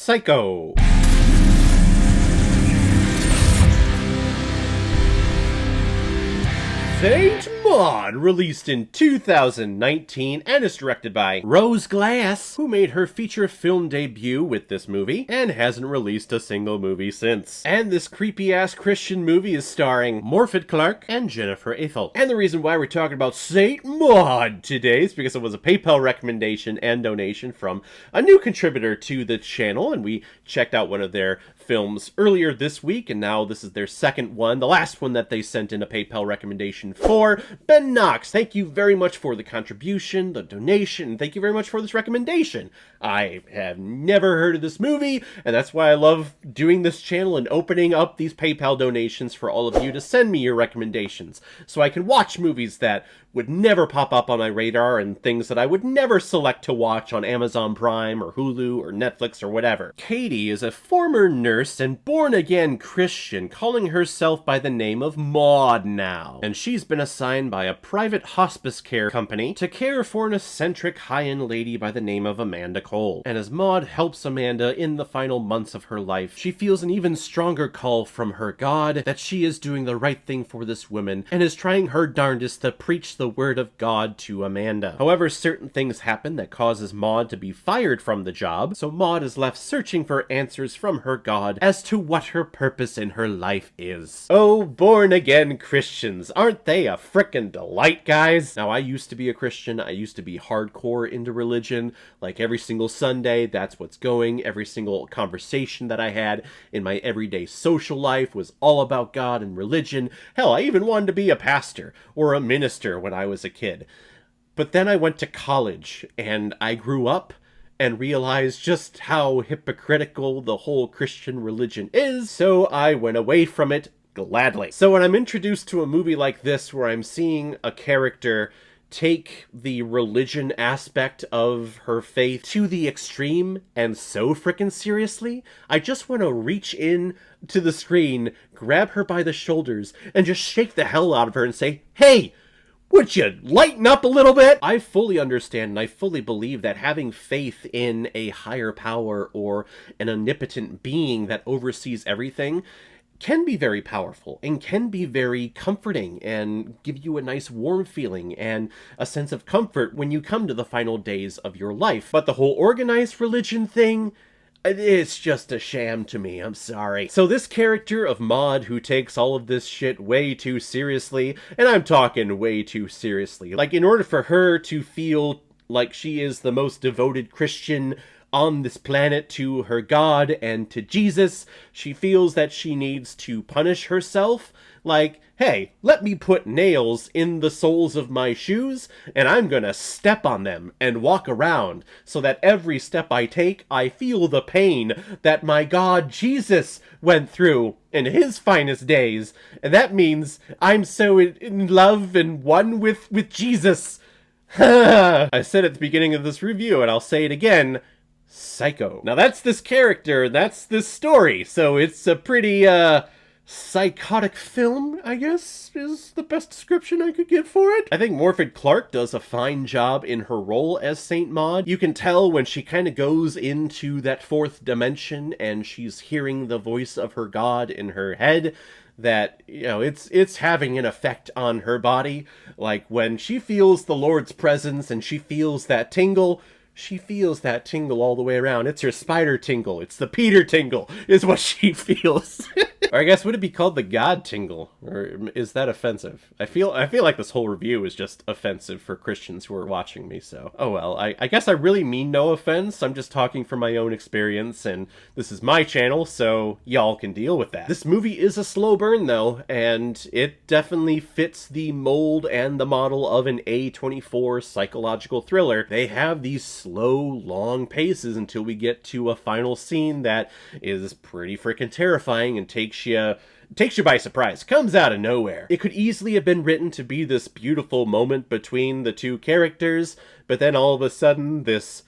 Psycho. Saint Maude, released in 2019 and is directed by Rose Glass, who made her feature film debut with this movie and hasn't released a single movie since. And this creepy-ass Christian movie is starring Morfydd Clark and Jennifer Athel. And the reason why we're talking about Saint Maude today is because it was a PayPal recommendation and donation from a new contributor to the channel, and we checked out one of their films earlier this week, and now this is their second one, the last one that they sent in a PayPal recommendation for. Ben Knox, thank you very much for the contribution, the donation, and thank you very much for this recommendation. I have never heard of this movie, and that's why I love doing this channel and opening up these PayPal donations for all of you to send me your recommendations, so I can watch movies that would never pop up on my radar and things that I would never select to watch on Amazon Prime or Hulu or Netflix or whatever. Katie is a former nurse and born-again Christian, calling herself by the name of Maude now. And she's been assigned by a private hospice care company to care for an eccentric high-end lady by the name of Amanda Cole. And as Maude helps Amanda in the final months of her life, she feels an even stronger call from her God that she is doing the right thing for this woman and is trying her darndest to preach the word of God to Amanda. However, certain things happen that causes Maude to be fired from the job, so Maude is left searching for answers from her God as to what her purpose in her life is. Oh, born-again Christians, aren't they a frickin' delight, guys? Now, I used to be a Christian. I used to be hardcore into religion. Like, every single Sunday, that's what's going. Every single conversation that I had in my everyday social life was all about God and religion. Hell, I even wanted to be a pastor or a minister when I was a kid. But then I went to college, and I grew up and realized just how hypocritical the whole Christian religion is, so I went away from it gladly. So when I'm introduced to a movie like this, where I'm seeing a character take the religion aspect of her faith to the extreme and so frickin' seriously, I just want to reach in to the screen, grab her by the shoulders, and just shake the hell out of her and say, "Hey! Would you lighten up a little bit?" I fully understand and I fully believe that having faith in a higher power or an omnipotent being that oversees everything can be very powerful and can be very comforting and give you a nice warm feeling and a sense of comfort when you come to the final days of your life. But the whole organized religion thing, it's just a sham to me, I'm sorry. So this character of Maude, who takes all of this shit way too seriously, and I'm talking way too seriously, like, in order for her to feel like she is the most devoted Christian on this planet to her God and to Jesus, she feels that she needs to punish herself. Like, hey, let me put nails in the soles of my shoes, and I'm gonna step on them and walk around, so that every step I take, I feel the pain that my God Jesus went through in his finest days, and that means I'm so in love and one with Jesus. I said at the beginning of this review, and I'll say it again, Psycho. Now that's this character, that's this story, so it's a pretty, psychotic film, I guess, is the best description I could give for it. I think Morfydd Clark does a fine job in her role as Saint Maude. You can tell when she kind of goes into that fourth dimension and she's hearing the voice of her God in her head, that, you know, it's having an effect on her body. Like, when she feels the Lord's presence and she feels that tingle, she feels that tingle all the way around. It's her spider tingle. It's the Peter tingle, is what she feels. Or I guess, would it be called the God tingle? Or is that offensive? I feel like this whole review is just offensive for Christians who are watching me, so oh well. I guess I really mean no offense. I'm just talking from my own experience, and this is my channel, so y'all can deal with that. This movie is a slow burn, though, and it definitely fits the mold and the model of an A24 psychological thriller. They have these slow, long paces until we get to a final scene that is pretty freaking terrifying and takes you by surprise, comes out of nowhere. It could easily have been written to be this beautiful moment between the two characters, but then all of a sudden this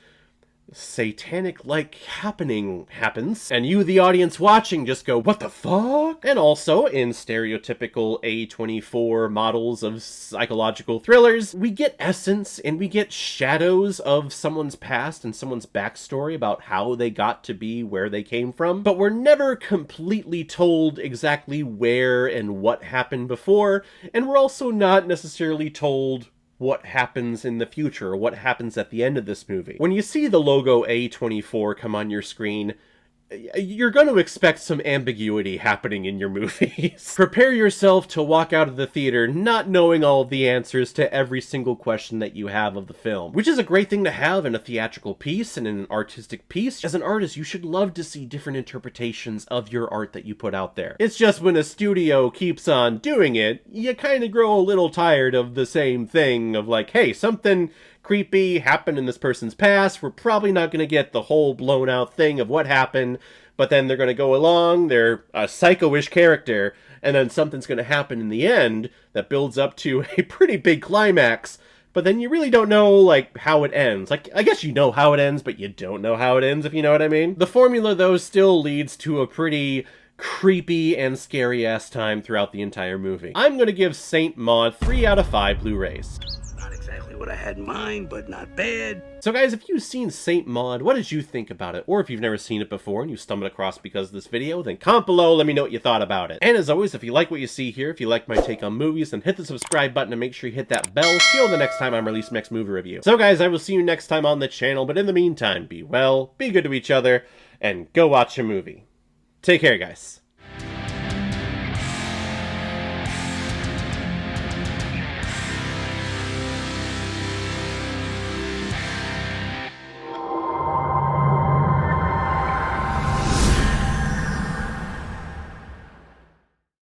satanic-like happening happens, and you, the audience watching, just go, what the fuck? And also, in stereotypical A24 models of psychological thrillers, we get essence and we get shadows of someone's past and someone's backstory about how they got to be where they came from, but we're never completely told exactly where and what happened before, and we're also not necessarily told what happens in the future, or what happens at the end of this movie. When you see the logo A24 come on your screen, you're going to expect some ambiguity happening in your movies. Prepare yourself to walk out of the theater not knowing all of the answers to every single question that you have of the film, which is a great thing to have in a theatrical piece and in an artistic piece. As an artist, you should love to see different interpretations of your art that you put out there. It's just when a studio keeps on doing it, you kind of grow a little tired of the same thing of like, hey, something creepy happened in this person's past. We're probably not going to get the whole blown out thing of what happened, but then they're going to go along, they're a psycho-ish character, and then something's going to happen in the end that builds up to a pretty big climax, but then you really don't know, like, how it ends. Like, I guess you know how it ends, but you don't know how it ends, if you know what I mean. The formula, though, still leads to a pretty creepy and scary-ass time throughout the entire movie. I'm going to give Saint Maude 3 out of 5 Blu-rays. Not exactly what I had in mind, but not bad. So guys, if you've seen Saint Maude, what did you think about it? Or if you've never seen it before and you stumbled across because of this video, then comment below, let me know what you thought about it. And as always, if you like what you see here, if you like my take on movies, then hit the subscribe button and make sure you hit that bell so the next time I'm releasing next movie review. So guys, I will see you next time on the channel, but in the meantime, be well, be good to each other, and go watch a movie. Take care, guys.